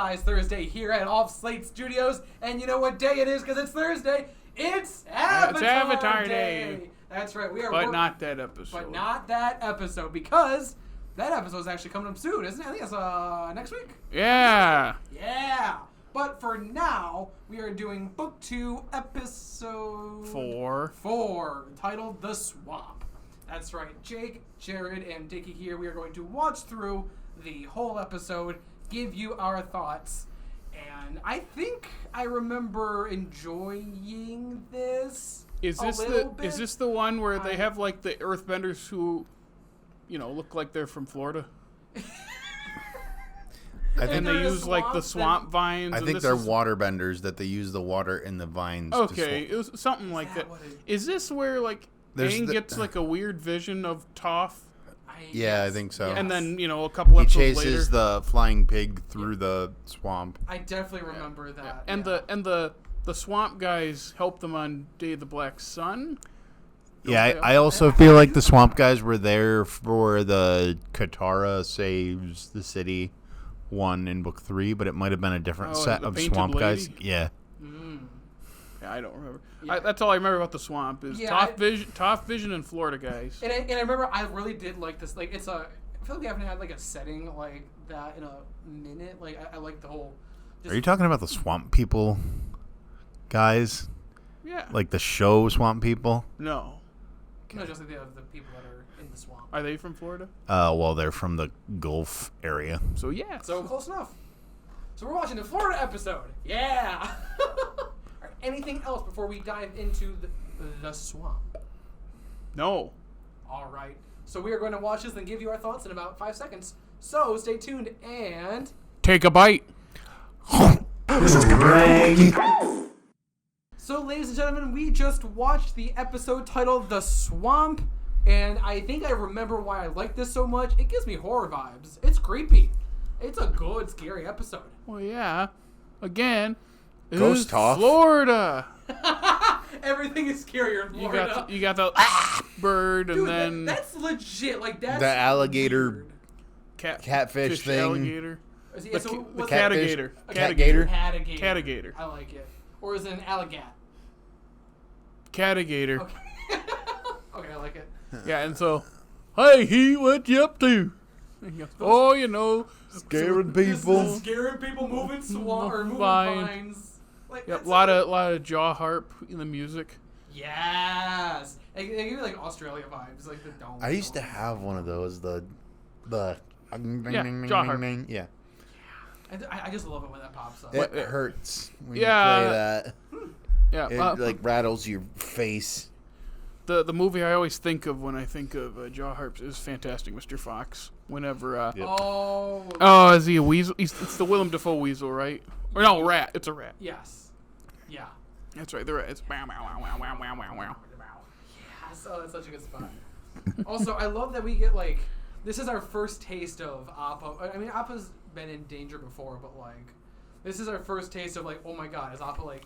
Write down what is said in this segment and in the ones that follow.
Skies Thursday here at Off Slate Studios. And you know what day it is because it's Thursday? It's Avatar Day. That's right. But not that episode. But not that episode because that episode is actually coming up soon, isn't it? I think it's next week. Yeah. Yeah. But for now, we are doing Book 2, Episode 4, titled The Swamp. That's right. Jake, Jared, and Dickey here. We are going to watch through the whole episode, give you our thoughts, and I think I remember enjoying this. Is this the one where they have like the Earthbenders who, look like they're from Florida? And they use like the swamp vines. I think they're waterbenders that they use the water in the vines. Okay, it was something like that. Is this where like Gaang gets like a weird vision of Toph? I think so. Yes. And then, a couple episodes later, he chases the flying pig through the swamp. I definitely remember that. And the swamp guys help them on Day of the Black Sun. Yeah, I also feel like the swamp guys were there for the Katara Saves the City one in book 3, but it might have been a different set of swamp guys. Yeah. Yeah, I don't remember. Yeah. That's all I remember about the swamp is Toph Vision, and Florida guys. And I remember I really did like this. Like I feel like we haven't had like a setting like that in a minute. Like I like the whole. Are you talking about the swamp people, guys? Yeah. Like the show Swamp People? No. Okay. No, just like the people that are in the swamp. Are they from Florida? Well, they're from the Gulf area. So yeah. So close enough. So we're watching the Florida episode. Yeah. Anything else before we dive into the swamp? No. All right. So we are going to watch this and give you our thoughts in about 5 seconds. So stay tuned and... take a bite. This is great. So, ladies and gentlemen, we just watched the episode titled The Swamp. And I think I remember why I like this so much. It gives me horror vibes. It's creepy. It's a good, scary episode. Well, yeah. Again... Ghost Toph. Florida. Everything is scarier in Florida. You got the bird, and dude, then that's legit. Like that's the alligator weird. catfish thing. Alligator. Yeah, so the catagator. Catagator. I like it. Or is it an alligator? Catagator. Okay. Okay, I like it. Yeah, and so, hey, what you up to? Scaring people. Scaring people, moving vines. Like, yep, a lot of jaw harp in the music. Yes, they give you like Australia vibes, like the dome. I used to have one of those. The jaw harp. Yeah. I just love it when that pops up. It hurts when you play that. Yeah, it like rattles your face. The movie I always think of when I think of jaw harps is Fantastic Mr. Fox. Whenever is he a weasel? It's the Willem Dafoe weasel, right? Or no, rat. It's a rat. Yes. Yeah. That's right. The rat. It's wow wow wow wow wow wow wow. Yes. Oh, that's such a good spot. Also, I love that we get like this is our first taste of Appa. I mean, Appa's been in danger before, but like this is our first taste of like, oh my God, is Appa like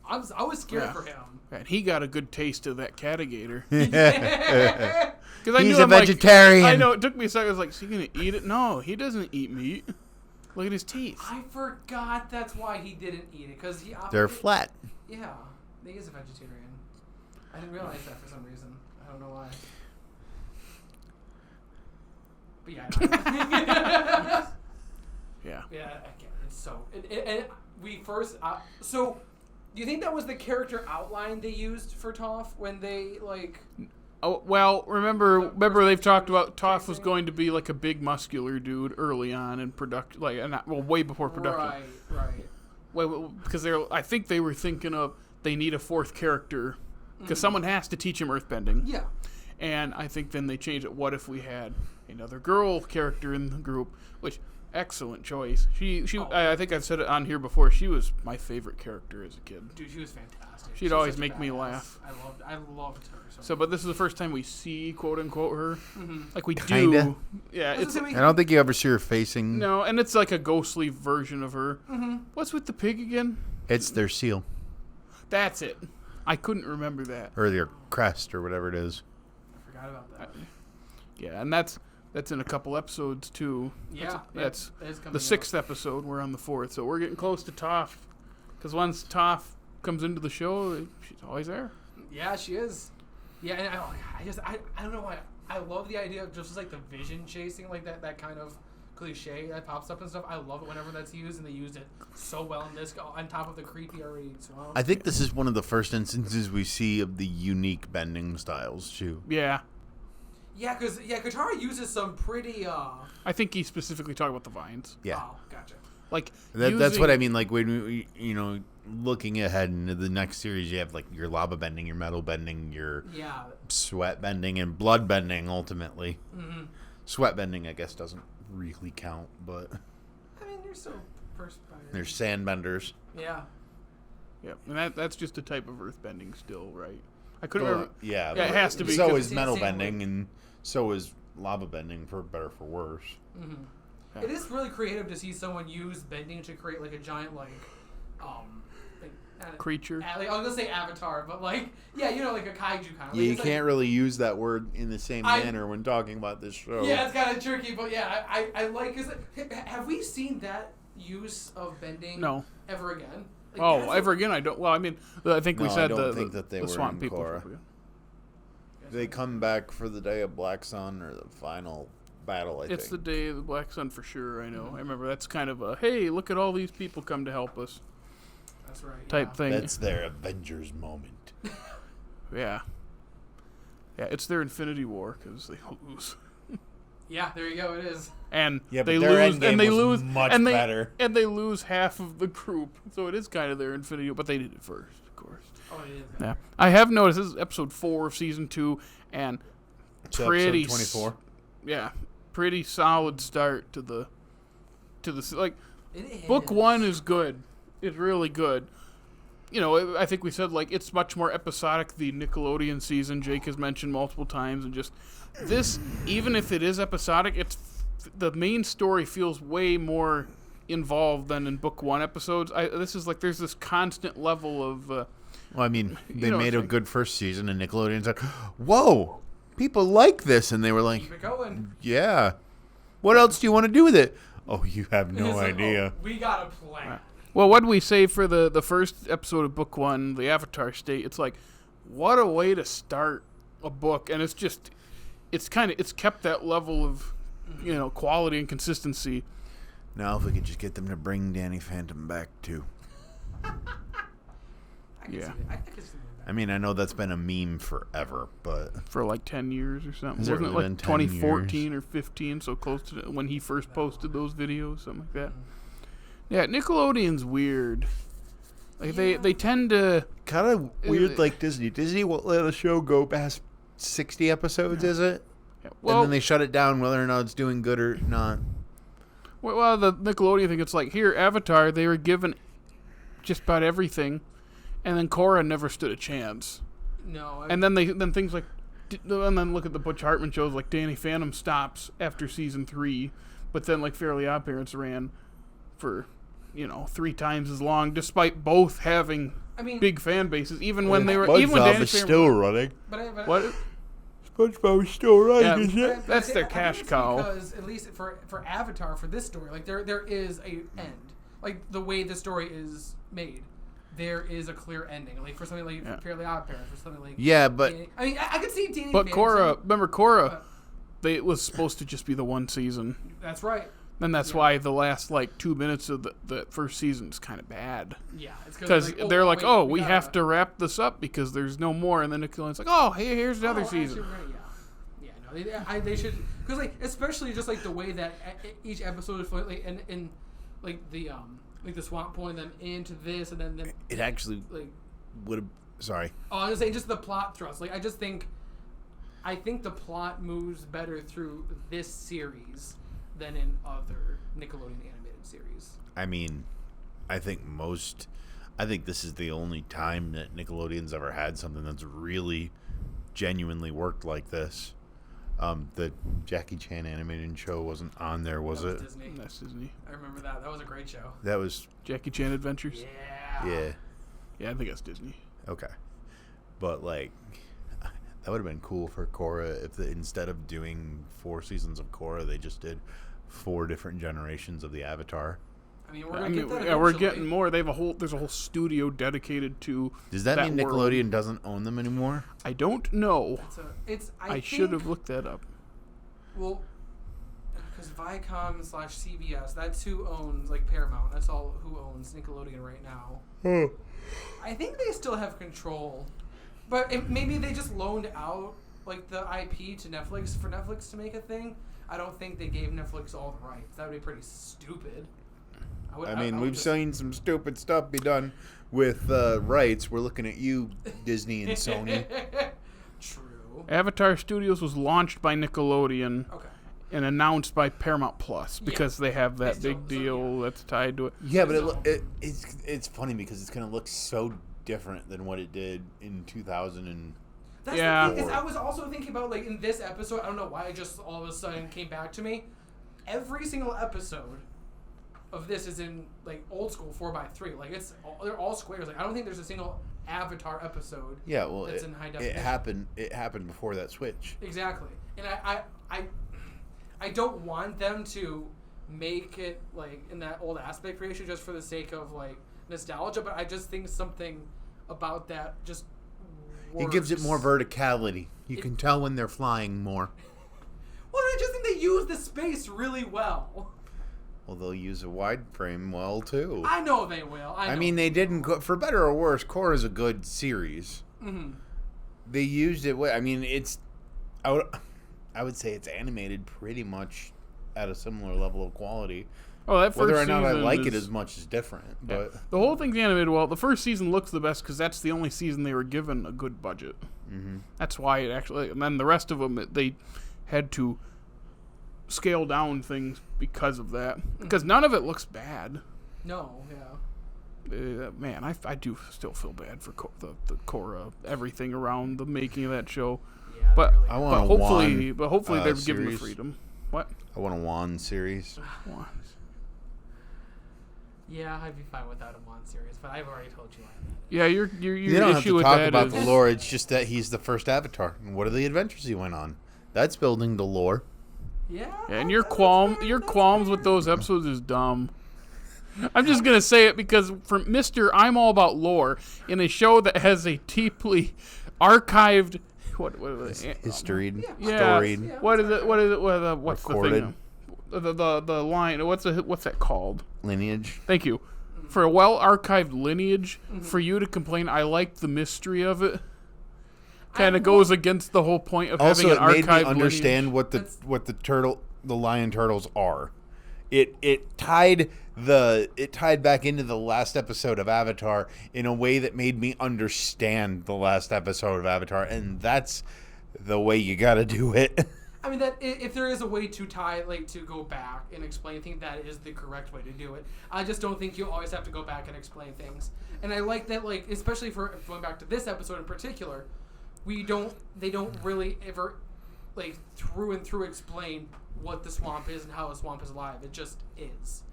I was scared for him. And he got a good taste of that catagator. He's a vegetarian. I know. It took me a second. I was like, is he going to eat it? No, he doesn't eat meat. Look at his teeth. I forgot that's why he didn't eat it. Because they're flat. Yeah. He is a vegetarian. I didn't realize that for some reason. I don't know why. But yeah. Yeah. Yeah, I can't. It's so... And we first... so... Do you think that was the character outline they used for Toph when they, like... Oh, well, remember they've talked about Toph was going to be, like, a big muscular dude early on in production, like, way before production. Right. Well, because I think they were thinking of, they need a fourth character, because someone has to teach him earthbending. Yeah. And I think then they changed it. What if we had another girl character in the group, which... excellent choice. I think I've said it on here before. She was my favorite character as a kid. Dude, she was fantastic. She'd always make me laugh. I loved her. So, but this is the first time we see quote unquote her. Mm-hmm. Like we Kinda. do. Yeah, I don't think you ever see her facing. No, and it's like a ghostly version of her. Mm-hmm. What's with the pig again? It's their seal. That's it. I couldn't remember that. Or their crest or whatever it is. I forgot about that. Yeah, and that's That's in a couple episodes, too. Yeah. That's the 6th episode. We're on the 4th. So we're getting close to Toph. Because once Toph comes into the show, she's always there. Yeah, she is. Yeah, and I don't know why. I love the idea of just like the vision chasing, like that kind of cliche that pops up and stuff. I love it whenever that's used, and they used it so well in this, on top of the creepy already swamp. I think this is one of the first instances we see of the unique bending styles, too. Yeah. Yeah, because Katara uses some pretty. I think he's specifically talking about the vines. Yeah. Oh, gotcha. Like that's what I mean. Like when we, looking ahead into the next series, you have like your lava bending, your metal bending, your sweat bending, and blood bending. Ultimately, sweat bending, I guess, doesn't really count, but I mean, there's still there's sand benders. Yeah. Yeah, and that's just a type of earth bending still, right? I couldn't remember. Yeah, it has to be. So is metal bending, and so is lava bending, for better or for worse. Mm-hmm. Yeah. It is really creative to see someone use bending to create like a giant creature. I was gonna say avatar, but like like a kaiju kind of. Yeah, you can't really use that word in the same manner when talking about this show. Yeah, it's kind of tricky, but yeah, I like. Have we seen that use of bending? No. Ever again? Ever again? I don't. Well, I mean, I think we said I don't think that they were swamp in people. Korra. They come back for the day of Black Sun or the final battle. I think it's the day of the Black Sun for sure. I know. Mm-hmm. I remember that's kind of a hey, look at all these people come to help us. That's right. Type thing. That's their Avengers moment. Yeah. Yeah, it's their Infinity War because they lose. Yeah, there you go. It is. And they lose, better. And they lose half of the group, so it is kind of their Infinity War. But they did it first, of course. Oh, it is. Yeah, I have noticed this is episode 4 of season 2, and pretty episode 24. Yeah, pretty solid start to the like. It Book 1 is good. It's really good. I think we said like it's much more episodic. The Nickelodeon season Jake has mentioned multiple times, and just this, even if it is episodic, it's the main story feels way more involved than in Book 1 episodes. This is like there's this constant level of. Well, I mean, they made a good first season, and Nickelodeon's like, "Whoa, people like this," and they were like, "Keep it going." Yeah. What else do you want to do with it? Oh, you have no idea. We got a plan. Well, what did we say for the first episode of Book 1, the Avatar State? It's like, what a way to start a book, and it's kept that level of, quality and consistency. Now, if we could just get them to bring Danny Phantom back too. Yeah. I mean, I know that's been a meme forever, but for like 10 years or something. Wasn't it like 2014 or 15, so close to when he first posted those videos, something like that. Yeah, Nickelodeon's weird. Like they tend to kind of weird like Disney. Disney won't let a show go past 60 episodes, is it? Yeah. Well, and then they shut it down whether or not it's doing good or not. Well, the Nickelodeon thing, it's like here, Avatar, they were given just about everything, and then Korra never stood a chance. No. And then things like, and then look at the Butch Hartman shows like Danny Phantom stops after season 3, but then like Fairly OddParents ran for 3 times as long, despite both having big fan bases. Even when they were, even when Danny Phantom still running. What? SpongeBob is still running, isn't it? That's their cash cow. Because at least for Avatar, for this story, like there is a end. Like the way the story is made, there is a clear ending. Like for something like Fairly OddParents, for something like but I could see Danny. But Korra, remember Korra? It was supposed to just be the one season. That's right. And that's why the last 2 minutes of the first season is kind of bad. Yeah, it's because they're like, we have to wrap this up because there's no more, and then Nickelodeon's like, hey, here's another season. They should, because especially just the way that each episode is in the swamp pulling them into this, and then it actually would have. Sorry. Oh, I was saying just the plot thrust. I think the plot moves better through this series than in other Nickelodeon animated series. I mean, I think this is the only time that Nickelodeon's ever had something that's really genuinely worked like this. The Jackie Chan animated show wasn't on there, was it? Disney. That's Disney. I remember that. That was a great show. That was Jackie Chan Adventures? Yeah. Yeah, I think that's Disney. Okay. But That would have been cool for Korra if instead of doing 4 seasons of Korra, they just did 4 different generations of the Avatar. I mean, we're gonna get that eventually. Yeah, we're getting more. There's a whole studio dedicated to. Does that mean Nickelodeon doesn't own them anymore? I don't know. I should have looked that up. Well, because Viacom/CBS, that's who owns like Paramount. That's all who owns Nickelodeon right now. I think they still have control, but maybe they just loaned out like the IP to Netflix for Netflix to make a thing. I don't think they gave Netflix all the rights. That would be pretty stupid. We've seen some stupid stuff be done with rights. We're looking at you, Disney and Sony. True. Avatar Studios was launched by Nickelodeon and announced by Paramount Plus because they have that big deal that's tied to it. Yeah, but it's funny because it's going to look so different than what it did in 2000 and... That's the thing, is I was also thinking about, like, in this episode, I don't know why it just all of a sudden came back to me. Every single episode of this is in, like, old school 4x3. Like, they're all squares. Like, I don't think there's a single Avatar episode that's in high definition. It happened before that switch. Exactly. And I don't want them to make it, like, in that old aspect ratio just for the sake of, like, nostalgia, but I just think something about that just works. It gives it more verticality. You can tell when they're flying more. Well, I just think they use the space really well. Well, they'll use a wide frame well, too. I know they will. I mean, they didn't go... For better or worse, Korra's a good series. Mm-hmm. They used it... I mean, it's... I would say it's animated pretty much at a similar level of quality. Oh, that first Whether or not I season like it as much is different. But the whole thing's animated well. The first season looks the best because that's the only season they were given a good budget. Mm-hmm. That's why it actually... And then the rest of them, they had to scale down things because of that. Because none of it looks bad. No, yeah. Man, I do still feel bad for the Korra, everything around the making of that show. Yeah, but really I want a hopefully they're series. given the freedom. What? I want a Wan series. Yeah, I'd be fine without a Mon series, but I've already told you why. Yeah, your You don't have issue to with talk that about is the lore. It's just that he's the first Avatar. And what are the adventures he went on? That's building the lore. Yeah. And your qualms with those episodes is dumb. I'm just gonna say it because for Mr. I'm all about lore in a show that has a deeply archived Historied, storied. Yeah. What is it? What's Recorded. the thing? The line. What's that called? Lineage. Thank you. For a well-archived lineage, for you to complain, I like the mystery of it. Kind of goes against the whole point of having an archived lineage. Also, it made me understand what the lion turtles are. It tied back into the last episode of Avatar in a way that made me understand the last episode of Avatar, and that's the way you got to do it. I mean, that if there is a way to tie, like, to go back and explain things, that is the correct way to do it. I just don't think you always have to go back and explain things. And I like that, like, especially for going back to this episode in particular, they don't really ever, like, through and through explain what the swamp is and how a swamp is alive. It just is.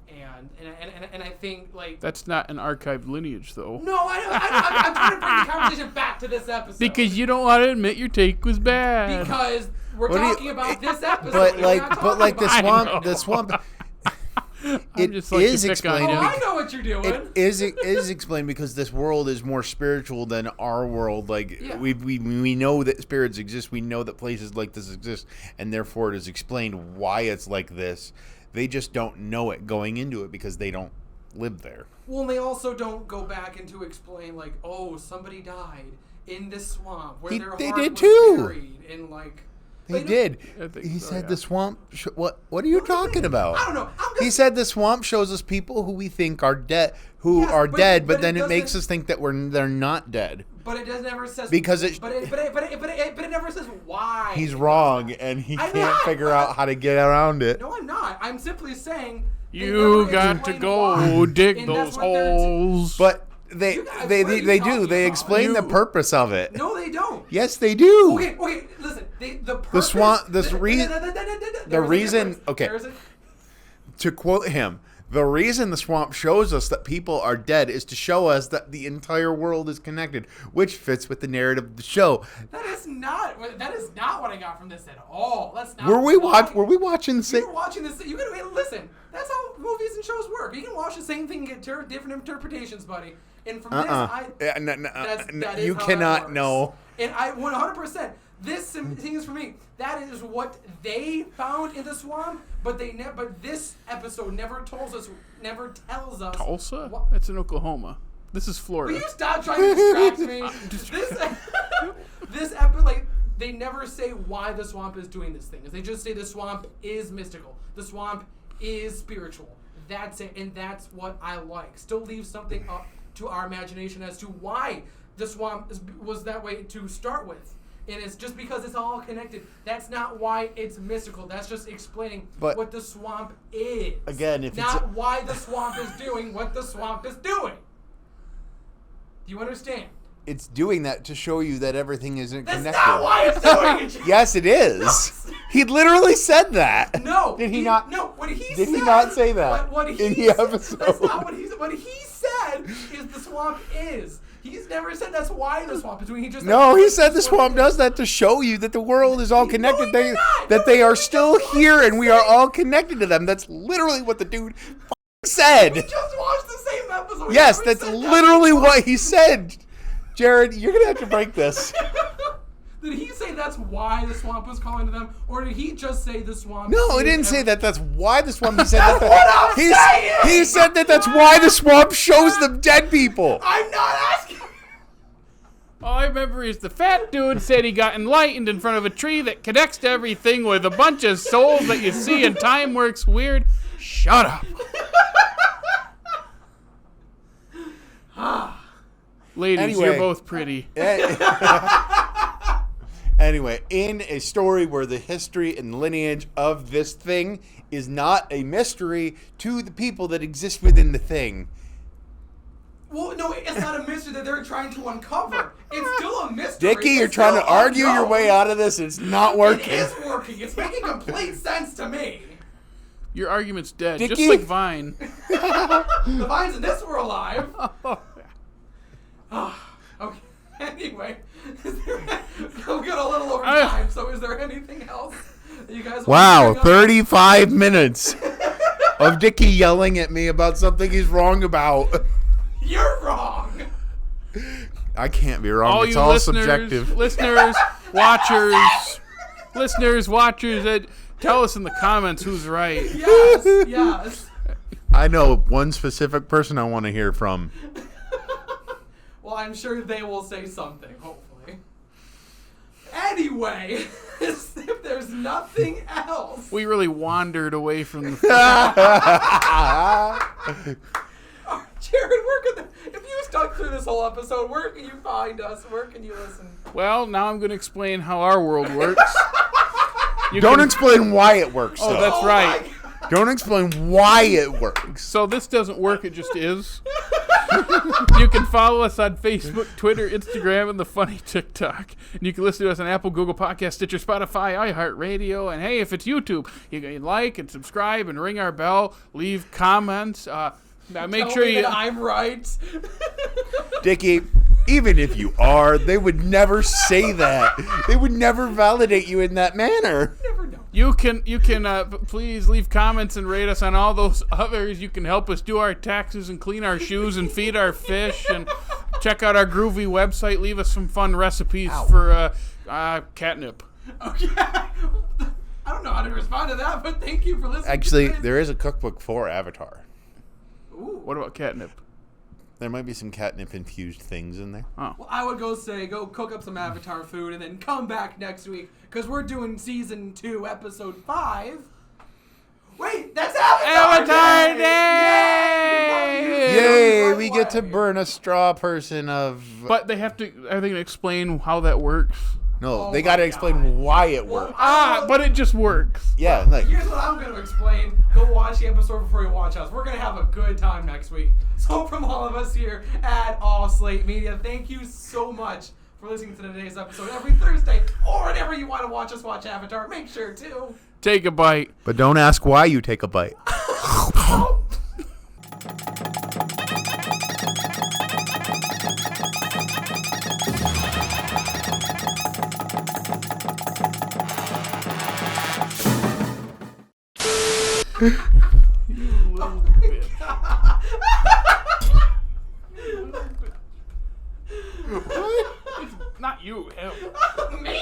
And I think, like... That's not an archived lineage, though. No, I'm trying to bring the conversation back to this episode. Because you don't want to admit your take was bad. Because we're talking about this episode. But the swamp... It is explained. Oh, I know what you're doing. It is explained because this world is more spiritual than our world. Like, yeah. we know that spirits exist. We know that places like this exist, and therefore it is explained why it's like this. They just don't know it going into it because they don't live there. Well, and they also don't go back and to explain, like, oh, somebody died in this swamp where their heart was buried, and like. He did. He said the swamp. What are you talking about? I don't know. He said the swamp shows us people who we think are dead, but then it makes us think that they're not dead. But it doesn't ever says because it. But it never says why. He's wrong, and he can't figure out how to get around it. No, I'm not. I'm simply saying you got to go dig those holes. But they do. They explain the purpose of it. No, they don't. Yes, they do. Okay. Listen, the purpose. The swamp. The reason. Okay. To quote him, The reason the swamp shows us that people are dead is to show us that the entire world is connected, which fits with the narrative of the show. That is not what I got from this at all. That's not. Were we watching the same? You were watching this. You can listen. That's how movies and shows work. You can watch the same thing and get different interpretations, buddy. And from this, you cannot know. And I 100%. This thing is for me. That is what they found in the swamp, but this episode never tells us. Tulsa? That's in Oklahoma. This is Florida. Will you stop trying to distract me? This episode, like, they never say why the swamp is doing this thing. They just say the swamp is mystical. The swamp is spiritual. That's it, and that's what I like. Still leave something up to our imagination as to why the swamp was that way to start with. And it's just because it's all connected. That's not why it's mystical. That's just explaining what the swamp is. Again, why the swamp is doing what the swamp is doing. Do you understand? It's doing that to show you that everything isn't connected. That's not why it's doing it. Yes, it is. He literally said that. No. Did he not? No. What he did said. he not say that in the episode? That's not what he said. What he said is the swamp is. He's never said that's why the swamp is doing. He said the swamp does that to show you that the world is all connected. That they are still here and we are all connected to them. That's literally what the dude said. We just watched the same episode. Yes, that's literally what he said. Jared, you're going to have to break this. Did he say that's why the swamp was calling to them? Or did he just say the swamp? No, he didn't say that that's why the swamp. He said that's what I'm saying! He said that that's why the swamp shows them dead people. I'm not asking. All I remember is the fat dude said he got enlightened in front of a tree that connects to everything with a bunch of souls that you see and time works weird. Shut up. Ladies, you're both pretty. Anyway, in a story where the history and lineage of this thing is not a mystery to the people that exist within the thing. Well, no, it's not a mystery that they're trying to uncover. It's still a mystery. Dickie, you're trying to argue your way out of this. It's not working. It is working. It's making complete sense to me. Your argument's dead, Dickie? just like Vine. The Vines in this were alive. Okay. Anyway, we got a little over time, so is there anything else that you guys want to bring up? 35 minutes of Dickie yelling at me about something he's wrong about. You're wrong. I can't be wrong. It's all subjective. Listeners, watchers, tell us in the comments who's right. Yes. I know one specific person I want to hear from. Well, I'm sure they will say something, hopefully. Anyway, if there's nothing else. We really wandered away from the Jared, if you stuck through this whole episode, where can you find us? Where can you listen? Well, now I'm going to explain how our world works. Don't explain why it works, though. Oh, that's right. Don't explain why it works. So this doesn't work, it just is. You can follow us on Facebook, Twitter, Instagram, and the funny TikTok. And you can listen to us on Apple, Google Podcasts, Stitcher, Spotify, iHeartRadio. And hey, if it's YouTube, you can like and subscribe and ring our bell, leave comments. Make sure that I'm right. Dickie, even if you are, they would never say that. They would never validate you in that manner. Never know. You can please leave comments and rate us on all those others. You can help us do our taxes and clean our shoes and feed our fish and check out our groovy website. Leave us some fun recipes for catnip. Okay. I don't know how to respond to that, but thank you for listening. Actually, there is a cookbook for Avatar. Ooh. What about catnip? There might be some catnip-infused things in there. Oh. Well, I would go cook up some Avatar food and then come back next week because we're doing Season 2, Episode 5. Wait, that's Avatar Day! Yay! We get to burn a straw person of... But are they going to explain how that works? No, they got to explain why it works. But it just works. Yeah. Here's what I'm going to explain. Go watch the episode before you watch us. We're going to have a good time next week. So from all of us here at All Slate Media, thank you so much for listening to today's episode every Thursday. Or whenever you want to watch us watch Avatar, make sure to... Take a bite. But don't ask why you take a bite. You little bitch. Not you, him. Me?